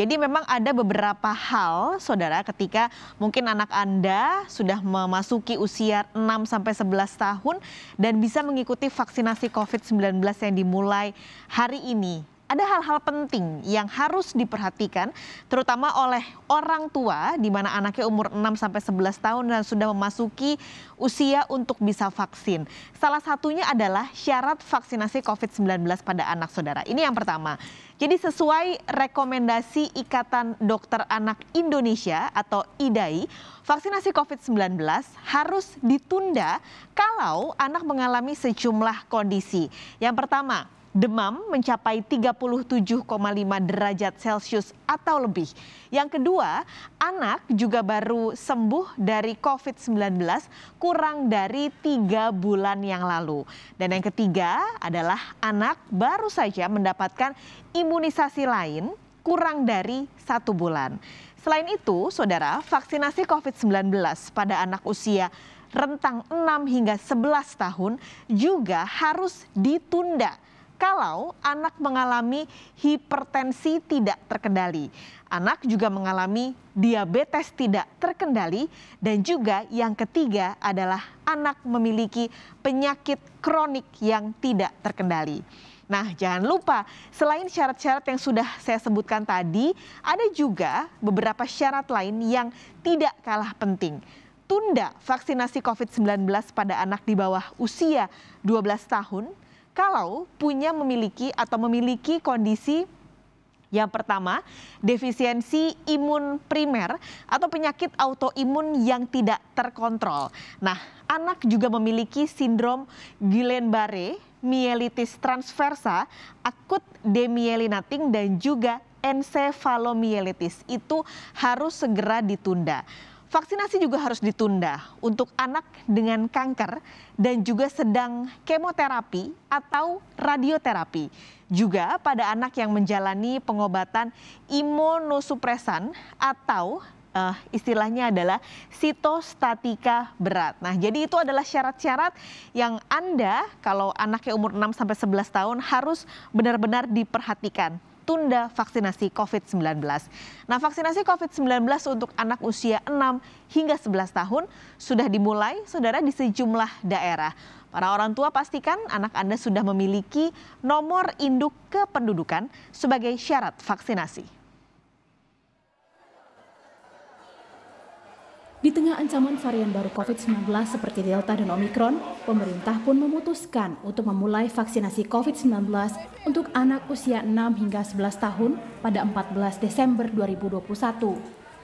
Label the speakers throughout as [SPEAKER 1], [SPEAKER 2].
[SPEAKER 1] Jadi memang ada beberapa hal, Saudara, ketika mungkin anak Anda sudah memasuki usia 6-11 tahun dan bisa mengikuti vaksinasi COVID-19 yang dimulai hari ini. Ada hal-hal penting yang harus diperhatikan, terutama oleh orang tua di mana anaknya umur 6-11 tahun dan sudah memasuki usia untuk bisa vaksin. Salah satunya adalah syarat vaksinasi COVID-19 pada anak, Saudara. Ini yang pertama. Jadi sesuai rekomendasi Ikatan Dokter Anak Indonesia atau IDAI, vaksinasi COVID-19 harus ditunda kalau anak mengalami sejumlah kondisi. Yang pertama, demam mencapai 37,5 derajat Celcius atau lebih. Yang kedua, anak juga baru sembuh dari COVID-19 kurang dari 3 bulan yang lalu. Dan yang ketiga adalah anak baru saja mendapatkan imunisasi lain kurang dari 1 bulan. Selain itu, Saudara, vaksinasi COVID-19 pada anak usia rentang 6 hingga 11 tahun juga harus ditunda kalau anak mengalami hipertensi tidak terkendali. Anak juga mengalami diabetes tidak terkendali dan juga yang ketiga adalah anak memiliki penyakit kronik yang tidak terkendali. Nah, jangan lupa selain syarat-syarat yang sudah saya sebutkan tadi, ada juga beberapa syarat lain yang tidak kalah penting. Tunda vaksinasi COVID-19 pada anak di bawah usia 12 tahun kalau memiliki kondisi yang pertama, defisiensi imun primer atau penyakit autoimun yang tidak terkontrol. Nah, anak juga memiliki sindrom Guillain-Barré, mielitis transversa, akut demyelinating dan juga ensefalomielitis. Itu harus segera ditunda. Vaksinasi juga harus ditunda untuk anak dengan kanker dan juga sedang kemoterapi atau radioterapi. Juga pada anak yang menjalani pengobatan imunosupresan atau istilahnya adalah sitostatika berat. Nah, jadi itu adalah syarat-syarat yang Anda kalau anaknya umur 6-11 tahun harus benar-benar diperhatikan. Tunda vaksinasi COVID-19. Nah, vaksinasi COVID-19 untuk anak usia 6 hingga 11 tahun sudah dimulai, Saudara, di sejumlah daerah. Para orang tua pastikan anak Anda sudah memiliki nomor induk kependudukan sebagai syarat vaksinasi.
[SPEAKER 2] Di tengah ancaman varian baru COVID-19 seperti Delta dan Omikron, pemerintah pun memutuskan untuk memulai vaksinasi COVID-19 untuk anak usia 6 hingga 11 tahun pada 14 Desember 2021.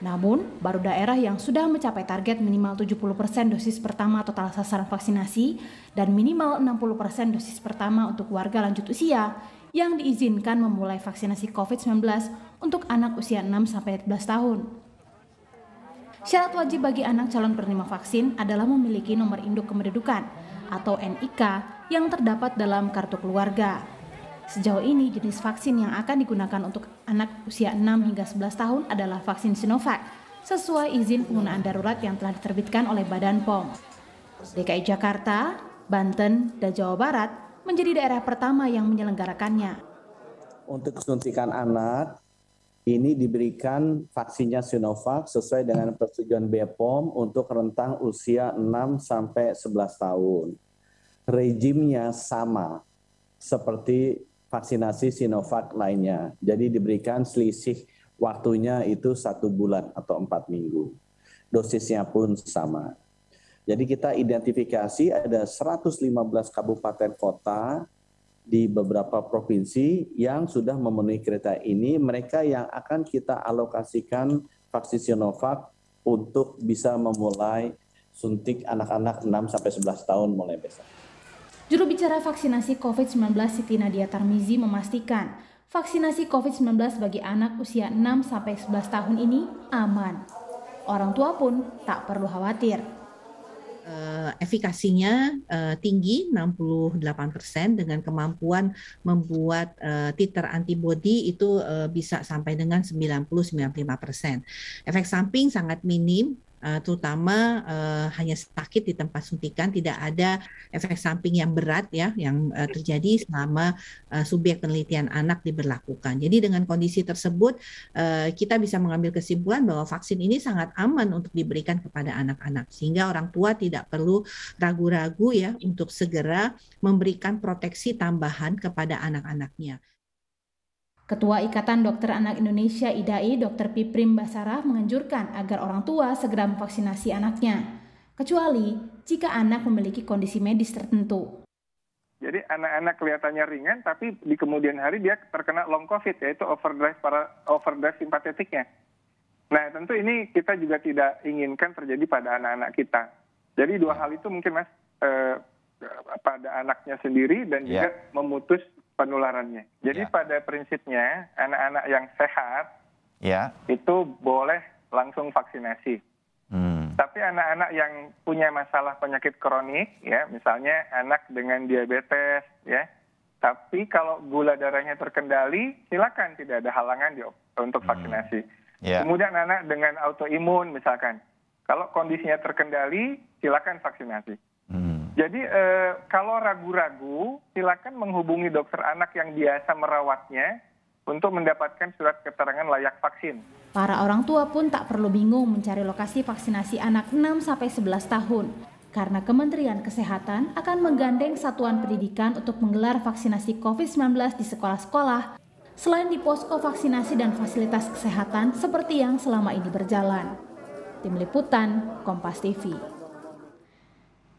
[SPEAKER 2] Namun, baru daerah yang sudah mencapai target minimal 70% dosis pertama total sasaran vaksinasi dan minimal 60% dosis pertama untuk warga lanjut usia yang diizinkan memulai vaksinasi COVID-19 untuk anak usia 6-11 tahun. Syarat wajib bagi anak calon penerima vaksin adalah memiliki nomor induk kependudukan atau NIK yang terdapat dalam kartu keluarga. Sejauh ini jenis vaksin yang akan digunakan untuk anak usia 6 hingga 11 tahun adalah vaksin Sinovac sesuai izin penggunaan darurat yang telah diterbitkan oleh Badan POM. DKI Jakarta, Banten, dan Jawa Barat menjadi daerah pertama yang menyelenggarakannya.
[SPEAKER 3] Untuk suntikan anak, ini diberikan vaksinnya Sinovac sesuai dengan persetujuan BPOM untuk rentang usia 6-11 tahun. Rejimnya sama seperti vaksinasi Sinovac lainnya. Jadi diberikan selisih waktunya itu 1 bulan atau 4 minggu. Dosisnya pun sama. Jadi kita identifikasi ada 115 kabupaten kota di beberapa provinsi yang sudah memenuhi kriteria ini, mereka yang akan kita alokasikan vaksin Sinovac untuk bisa memulai suntik anak-anak 6-11 tahun mulai besok.
[SPEAKER 2] Juru bicara vaksinasi COVID-19 Siti Nadia Tarmizi memastikan vaksinasi COVID-19 bagi anak usia 6-11 tahun ini aman. Orang tua pun tak perlu khawatir.
[SPEAKER 4] Efikasinya tinggi 68% dengan kemampuan membuat titer antibodi itu bisa sampai dengan 90-95%. Efek samping sangat minim terutama hanya sakit di tempat suntikan, tidak ada efek samping yang berat ya yang terjadi selama subjek penelitian anak diberlakukan. Jadi dengan kondisi tersebut kita bisa mengambil kesimpulan bahwa vaksin ini sangat aman untuk diberikan kepada anak-anak, sehingga orang tua tidak perlu ragu-ragu ya untuk segera memberikan proteksi tambahan kepada anak-anaknya.
[SPEAKER 2] Ketua Ikatan Dokter Anak Indonesia IDAI, Dr. Piprim Basarah menganjurkan agar orang tua segera memvaksinasi anaknya, kecuali jika anak memiliki kondisi medis tertentu.
[SPEAKER 5] Jadi anak-anak kelihatannya ringan, tapi di kemudian hari dia terkena long COVID, yaitu overdrive simpatetiknya. Nah, tentu ini kita juga tidak inginkan terjadi pada anak-anak kita. Jadi dua hal itu mungkin Mas, pada anaknya sendiri dan juga memutus penularannya. Jadi pada prinsipnya anak-anak yang sehat itu boleh langsung vaksinasi. Tapi anak-anak yang punya masalah penyakit kronik, ya, misalnya anak dengan diabetes, ya, tapi kalau gula darahnya terkendali, silakan, tidak ada halangan untuk vaksinasi. Kemudian anak dengan autoimun, misalkan, kalau kondisinya terkendali, silakan vaksinasi. Jadi kalau ragu-ragu, silakan menghubungi dokter anak yang biasa merawatnya untuk mendapatkan surat keterangan layak vaksin.
[SPEAKER 2] Para orang tua pun tak perlu bingung mencari lokasi vaksinasi anak 6-11 tahun, karena Kementerian Kesehatan akan menggandeng satuan pendidikan untuk menggelar vaksinasi COVID-19 di sekolah-sekolah, selain di posko vaksinasi dan fasilitas kesehatan seperti yang selama ini berjalan. Tim Liputan, Kompas TV.